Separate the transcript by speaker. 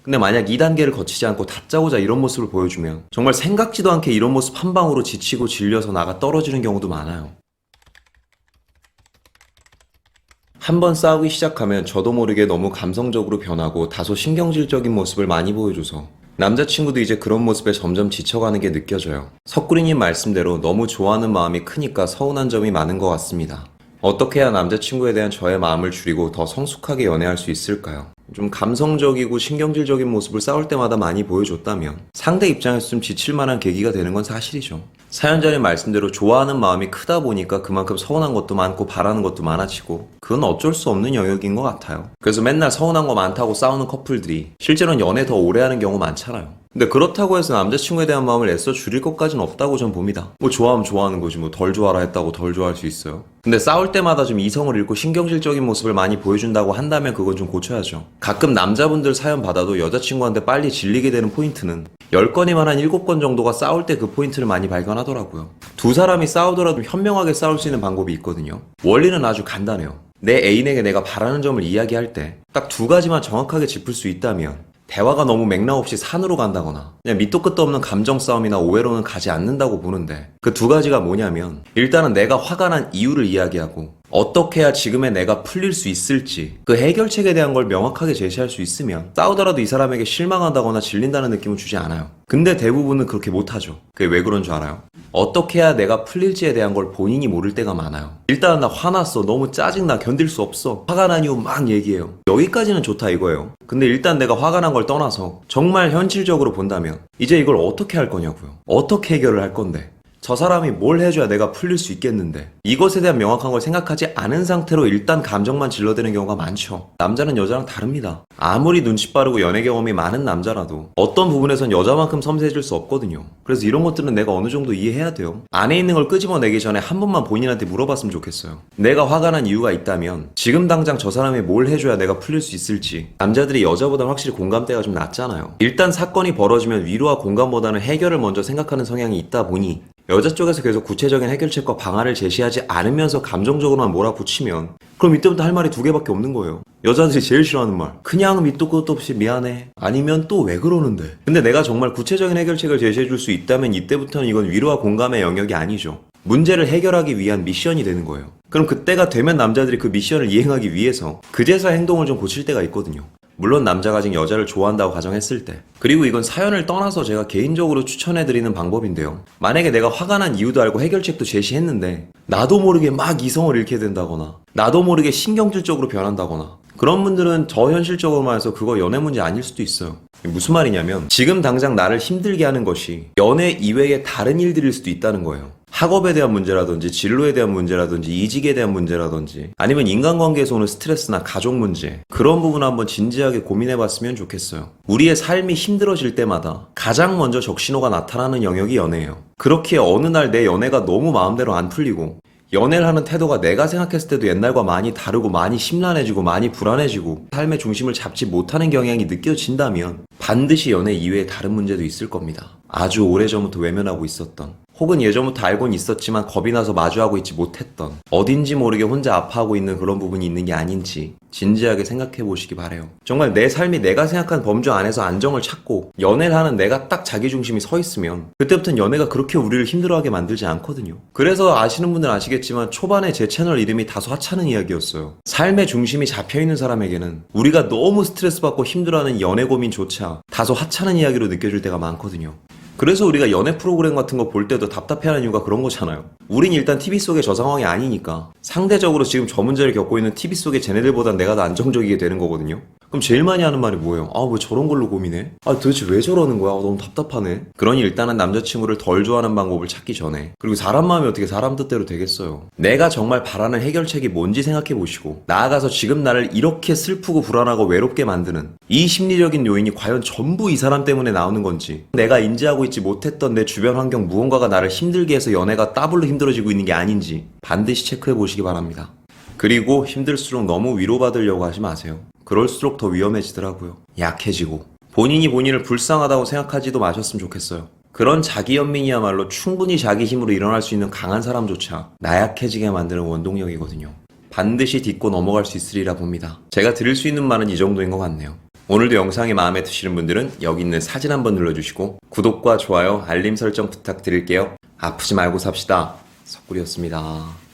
Speaker 1: 근데 만약 2단계를 거치지 않고 다짜고짜 이런 모습을 보여주면 정말 생각지도 않게 이런 모습 한 방으로 지치고 질려서 나가 떨어지는 경우도 많아요. 한번 싸우기 시작하면 저도 모르게 너무 감성적으로 변하고 다소 신경질적인 모습을 많이 보여줘서 남자친구도 이제 그런 모습에 점점 지쳐가는 게 느껴져요. 석구리님 말씀대로 너무 좋아하는 마음이 크니까 서운한 점이 많은 것 같습니다. 어떻게 해야 남자친구에 대한 저의 마음을 줄이고 더 성숙하게 연애할 수 있을까요? 좀 감성적이고 신경질적인 모습을 싸울 때마다 많이 보여줬다면 상대 입장에서 좀 지칠 만한 계기가 되는 건 사실이죠. 사연자님 말씀대로 좋아하는 마음이 크다 보니까 그만큼 서운한 것도 많고 바라는 것도 많아지고 그건 어쩔 수 없는 영역인 것 같아요. 그래서 맨날 서운한 거 많다고 싸우는 커플들이 실제로는 연애 더 오래 하는 경우 많잖아요. 근데 그렇다고 해서 남자친구에 대한 마음을 애써 줄일 것까지는 없다고 전 봅니다. 뭐 좋아하면 좋아하는 거지 뭐 덜 좋아라 했다고 덜 좋아할 수 있어요? 근데 싸울 때마다 좀 이성을 잃고 신경질적인 모습을 많이 보여준다고 한다면 그건 좀 고쳐야죠. 가끔 남자분들 사연 받아도 여자친구한테 빨리 질리게 되는 포인트는 10건이면 한 7건 정도가 싸울 때 그 포인트를 많이 발견하더라고요. 두 사람이 싸우더라도 현명하게 싸울 수 있는 방법이 있거든요. 원리는 아주 간단해요. 내 애인에게 내가 바라는 점을 이야기할 때 딱 두 가지만 정확하게 짚을 수 있다면 대화가 너무 맥락 없이 산으로 간다거나 그냥 밑도 끝도 없는 감정 싸움이나 오해로는 가지 않는다고 보는데 그 두 가지가 뭐냐면 일단은 내가 화가 난 이유를 이야기하고 어떻게 해야 지금의 내가 풀릴 수 있을지 그 해결책에 대한 걸 명확하게 제시할 수 있으면 싸우더라도 이 사람에게 실망한다거나 질린다는 느낌을 주지 않아요. 근데 대부분은 그렇게 못하죠. 그게 왜 그런 줄 알아요? 어떻게 해야 내가 풀릴지에 대한 걸 본인이 모를 때가 많아요. 일단 나 화났어. 너무 짜증나. 견딜 수 없어. 화가 난 이유 막 얘기해요. 여기까지는 좋다 이거예요. 근데 일단 내가 화가 난 걸 떠나서 정말 현실적으로 본다면 이제 이걸 어떻게 할 거냐고요. 어떻게 해결을 할 건데. 저 사람이 뭘 해줘야 내가 풀릴 수 있겠는데 이것에 대한 명확한 걸 생각하지 않은 상태로 일단 감정만 질러대는 경우가 많죠. 남자는 여자랑 다릅니다. 아무리 눈치 빠르고 연애 경험이 많은 남자라도 어떤 부분에선 여자만큼 섬세해질 수 없거든요. 그래서 이런 것들은 내가 어느 정도 이해해야 돼요. 안에 있는 걸 끄집어내기 전에 한 번만 본인한테 물어봤으면 좋겠어요. 내가 화가 난 이유가 있다면 지금 당장 저 사람이 뭘 해줘야 내가 풀릴 수 있을지. 남자들이 여자보다는 확실히 공감대가 좀 낮잖아요. 일단 사건이 벌어지면 위로와 공감보다는 해결을 먼저 생각하는 성향이 있다 보니 여자 쪽에서 계속 구체적인 해결책과 방안을 제시하지 않으면서 감정적으로만 몰아붙이면 그럼 이때부터 할 말이 두 개밖에 없는 거예요. 여자들이 제일 싫어하는 말 그냥 밑도 끝도 없이 미안해 아니면 또 왜 그러는데. 근데 내가 정말 구체적인 해결책을 제시해 줄 수 있다면 이때부터는 이건 위로와 공감의 영역이 아니죠. 문제를 해결하기 위한 미션이 되는 거예요. 그럼 그때가 되면 남자들이 그 미션을 이행하기 위해서 그제서야 행동을 좀 고칠 때가 있거든요. 물론 남자가 지금 여자를 좋아한다고 가정했을 때. 그리고 이건 사연을 떠나서 제가 개인적으로 추천해드리는 방법인데요. 만약에 내가 화가 난 이유도 알고 해결책도 제시했는데 나도 모르게 막 이성을 잃게 된다거나 나도 모르게 신경질적으로 변한다거나 그런 분들은 저 현실적으로 말해서 그거 연애 문제 아닐 수도 있어요. 무슨 말이냐면 지금 당장 나를 힘들게 하는 것이 연애 이외의 다른 일들일 수도 있다는 거예요. 학업에 대한 문제라든지 진로에 대한 문제라든지 이직에 대한 문제라든지 아니면 인간관계에서 오는 스트레스나 가족 문제 그런 부분을 한번 진지하게 고민해봤으면 좋겠어요. 우리의 삶이 힘들어질 때마다 가장 먼저 적신호가 나타나는 영역이 연애예요. 그렇기에 어느 날 내 연애가 너무 마음대로 안 풀리고 연애를 하는 태도가 내가 생각했을 때도 옛날과 많이 다르고 많이 심란해지고 많이 불안해지고 삶의 중심을 잡지 못하는 경향이 느껴진다면 반드시 연애 이외에 다른 문제도 있을 겁니다. 아주 오래전부터 외면하고 있었던 혹은 예전부터 알고는 있었지만 겁이 나서 마주하고 있지 못했던 어딘지 모르게 혼자 아파하고 있는 그런 부분이 있는 게 아닌지 진지하게 생각해 보시기 바래요. 정말 내 삶이 내가 생각한 범주 안에서 안정을 찾고 연애를 하는 내가 딱 자기 중심이 서 있으면 그때부터는 연애가 그렇게 우리를 힘들어하게 만들지 않거든요. 그래서 아시는 분들은 아시겠지만 초반에 제 채널 이름이 다소 하찮은 이야기였어요. 삶의 중심이 잡혀있는 사람에게는 우리가 너무 스트레스 받고 힘들어하는 연애 고민조차 다소 하찮은 이야기로 느껴질 때가 많거든요. 그래서 우리가 연애 프로그램 같은 거 볼 때도 답답해하는 이유가 그런 거잖아요. 우린 일단 TV 속의 저 상황이 아니니까 상대적으로 지금 저 문제를 겪고 있는 TV 속의 쟤네들보단 내가 더 안정적이게 되는 거거든요. 그럼 제일 많이 하는 말이 뭐예요? 아, 왜 저런 걸로 고민해? 아, 도대체 왜 저러는 거야? 너무 답답하네. 그러니 일단은 남자친구를 덜 좋아하는 방법을 찾기 전에 그리고 사람 마음이 어떻게 사람 뜻대로 되겠어요. 내가 정말 바라는 해결책이 뭔지 생각해 보시고 나아가서 지금 나를 이렇게 슬프고 불안하고 외롭게 만드는 이 심리적인 요인이 과연 전부 이 사람 때문에 나오는 건지 내가 인지하고 있지 못했던 내 주변 환경 무언가가 나를 힘들게 해서 연애가 더블로 힘들어지고 있는 게 아닌지 반드시 체크해 보시기 바랍니다. 그리고 힘들수록 너무 위로받으려고 하지 마세요. 그럴수록 더 위험해지더라고요. 약해지고 본인이 본인을 불쌍하다고 생각하지도 마셨으면 좋겠어요. 그런 자기 연민이야말로 충분히 자기 힘으로 일어날 수 있는 강한 사람조차 나약해지게 만드는 원동력이거든요. 반드시 딛고 넘어갈 수 있으리라 봅니다. 제가 드릴 수 있는 말은 이 정도인 것 같네요. 오늘도 영상이 마음에 드시는 분들은 여기 있는 사진 한번 눌러주시고 구독과 좋아요, 알림 설정 부탁드릴게요. 아프지 말고 삽시다. 석구리였습니다.